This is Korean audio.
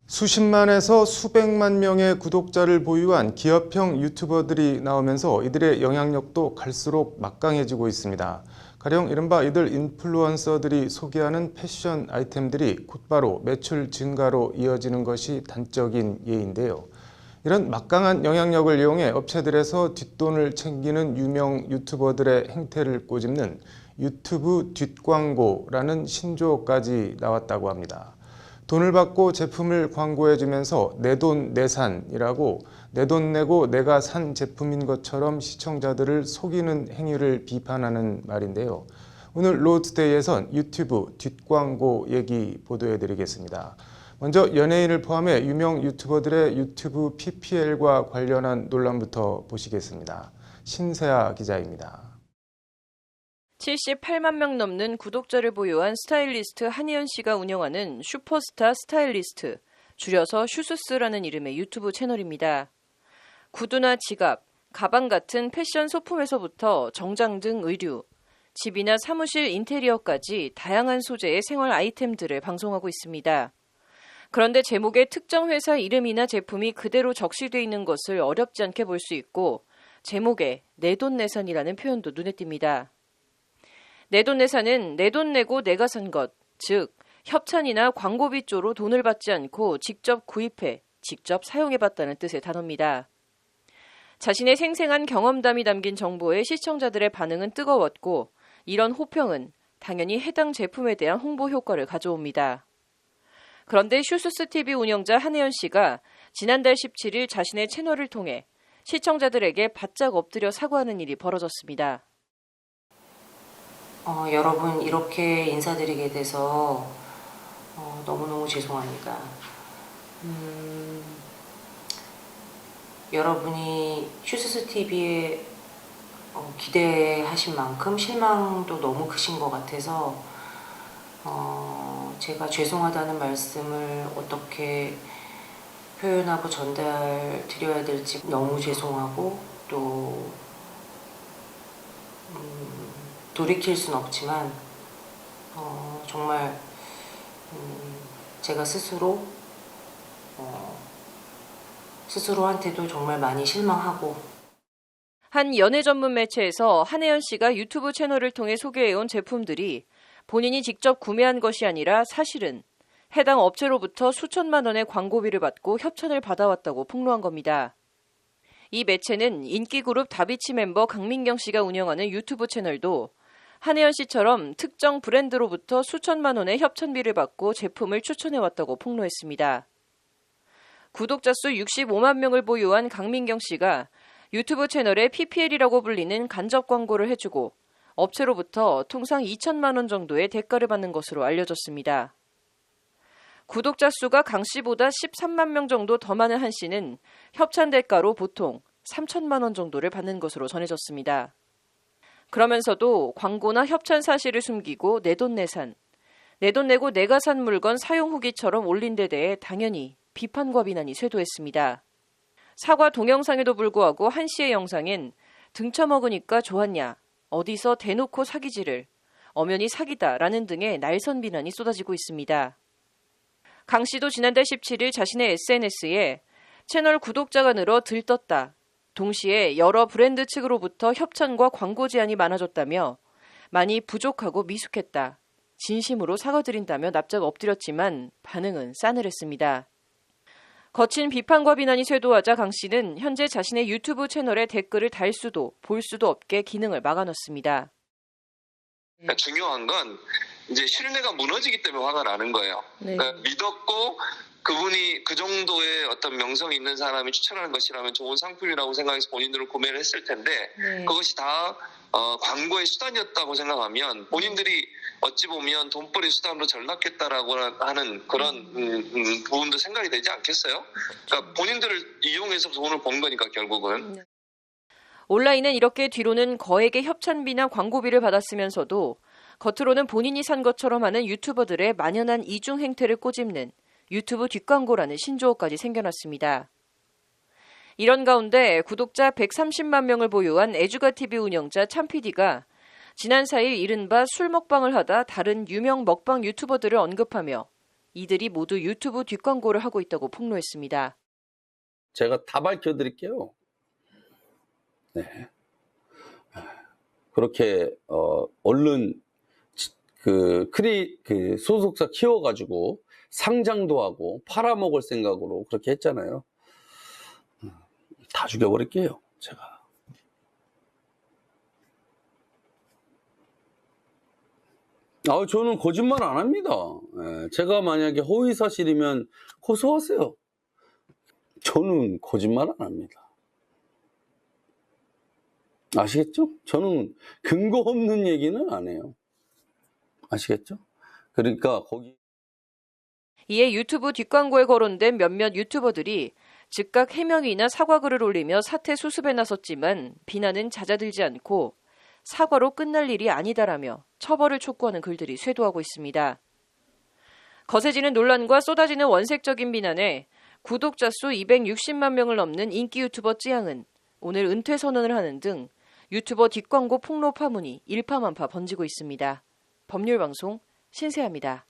수십만에서 수백만 명의 구독자를 보유한 기업형 유튜버들이 나오면서 이들의 영향력도 갈수록 막강해지고 있습니다. 가령 이른바 이들 인플루언서들이 소개하는 패션 아이템들이 곧바로 매출 증가로 이어지는 것이 단적인 예인데요. 이런 막강한 영향력을 이용해 업체들에서 뒷돈을 챙기는 유명 유튜버들의 행태를 꼬집는 유튜브 뒷광고라는 신조어까지 나왔다고 합니다. 돈을 받고 제품을 광고해주면서 내 돈 내산이라고 내 돈 내고 내가 산 제품인 것처럼 시청자들을 속이는 행위를 비판하는 말인데요. 오늘 로우투데이에선 유튜브 뒷광고 얘기 보도해드리겠습니다. 먼저 연예인을 포함해 유명 유튜버들의 유튜브 PPL과 관련한 논란부터 보시겠습니다. 신세아 기자입니다. 78만 명 넘는 구독자를 보유한 스타일리스트 한희연 씨가 운영하는 슈퍼스타 스타일리스트, 줄여서 슈스스라는 이름의 유튜브 채널입니다. 구두나 지갑, 가방 같은 패션 소품에서부터 정장 등 의류, 집이나 사무실 인테리어까지 다양한 소재의 생활 아이템들을 방송하고 있습니다. 그런데 제목에 특정 회사 이름이나 제품이 그대로 적시되어 있는 것을 어렵지 않게 볼 수 있고, 제목에 내돈내산이라는 표현도 눈에 띕니다. 내돈내산은 내 돈 내고 내가 산 것, 즉 협찬이나 광고비 쪼로 돈을 받지 않고 직접 구입해 직접 사용해봤다는 뜻의 단어입니다. 자신의 생생한 경험담이 담긴 정보에 시청자들의 반응은 뜨거웠고, 이런 호평은 당연히 해당 제품에 대한 홍보 효과를 가져옵니다. 그런데 슈스스TV 운영자 한혜연 씨가 지난달 17일 자신의 채널을 통해 시청자들에게 바짝 엎드려 사과하는 일이 벌어졌습니다. 여러분 이렇게 인사드리게 돼서 너무너무 죄송합니다. 여러분이 슈스스TV에 기대하신 만큼 실망도 너무 크신 것 같아서 제가 죄송하다는 말씀을 어떻게 표현하고 전달 드려야 될지 너무 죄송하고 또 돌이킬 순 없지만 정말 제가 스스로한테도 정말 많이 실망하고. 한 연예 전문 매체에서 한혜연 씨가 유튜브 채널을 통해 소개해온 제품들이 본인이 직접 구매한 것이 아니라 사실은 해당 업체로부터 수천만 원의 광고비를 받고 협찬을 받아왔다고 폭로한 겁니다. 이 매체는 인기그룹 다비치 멤버 강민경 씨가 운영하는 유튜브 채널도 한혜연 씨처럼 특정 브랜드로부터 수천만 원의 협찬비를 받고 제품을 추천해왔다고 폭로했습니다. 구독자 수 65만 명을 보유한 강민경 씨가 유튜브 채널에 PPL이라고 불리는 간접 광고를 해주고 업체로부터 통상 2천만 원 정도의 대가를 받는 것으로 알려졌습니다. 구독자 수가 강 씨보다 13만 명 정도 더 많은 한 씨는 협찬 대가로 보통 3천만 원 정도를 받는 것으로 전해졌습니다. 그러면서도 광고나 협찬 사실을 숨기고 내돈내산, 내 돈 내고 내가 산 물건 사용 후기처럼 올린 데 대해 당연히 비판과 비난이 쇄도했습니다. 사과 동영상에도 불구하고 한 씨의 영상엔 등쳐먹으니까 좋았냐, 어디서 대놓고 사기질을, 엄연히 사기다라는 등의 날선 비난이 쏟아지고 있습니다. 강 씨도 지난달 17일 자신의 SNS에 채널 구독자가 늘어 들떴다. 동시에 여러 브랜드 측으로부터 협찬과 광고 제안이 많아졌다며 많이 부족하고 미숙했다. 진심으로 사과드린다며 납작 엎드렸지만 반응은 싸늘했습니다. 거친 비판과 비난이 쇄도하자 강 씨는 현재 자신의 유튜브 채널에 댓글을 달 수도 볼 수도 없게 기능을 막아놨습니다. 중요한 건 이제 신뢰가 무너지기 때문에 화가 나는 거예요. 네. 그러니까 믿었고 그분이 그 정도의 어떤 명성이 있는 사람이 추천하는 것이라면 좋은 상품이라고 생각해서 본인들은 구매를 했을 텐데 그것이 다 광고의 수단이었다고 생각하면 본인들이 어찌 보면 돈벌이 수단으로 전락했다라고 하는 그런 부분도 생각이 되지 않겠어요? 그러니까 본인들을 이용해서 돈을 번 거니까 결국은. 온라인은 이렇게 뒤로는 거액의 협찬비나 광고비를 받았으면서도 겉으로는 본인이 산 것처럼 하는 유튜버들의 만연한 이중 행태를 꼬집는 유튜브 뒷광고라는 신조어까지 생겨났습니다. 이런 가운데 구독자 130만 명을 보유한 애주가TV 운영자 참PD가 지난 4일 이른바 술 먹방을 하다 다른 유명 먹방 유튜버들을 언급하며 이들이 모두 유튜브 뒷광고를 하고 있다고 폭로했습니다. 제가 다 밝혀드릴게요. 네. 그렇게 얼른 그 소속사 키워가지고 상장도 하고 팔아먹을 생각으로 그렇게 했잖아요. 다 죽여버릴게요, 제가. 저는 거짓말 안 합니다. 제가 만약에 허위 사실이면 고소하세요. 저는 거짓말 안 합니다. 아시겠죠? 저는 근거 없는 얘기는 안 해요. 아시겠죠? 그러니까 이에 유튜브 뒷광고에 거론된 몇몇 유튜버들이 즉각 해명이나 사과글을 올리며 사태 수습에 나섰지만 비난은 잦아들지 않고 사과로 끝날 일이 아니다라며 처벌을 촉구하는 글들이 쇄도하고 있습니다. 거세지는 논란과 쏟아지는 원색적인 비난에 구독자 수 260만 명을 넘는 인기 유튜버 찌양은 오늘 은퇴 선언을 하는 등 유튜버 뒷광고 폭로 파문이 일파만파 번지고 있습니다. 법률방송 신세아입니다.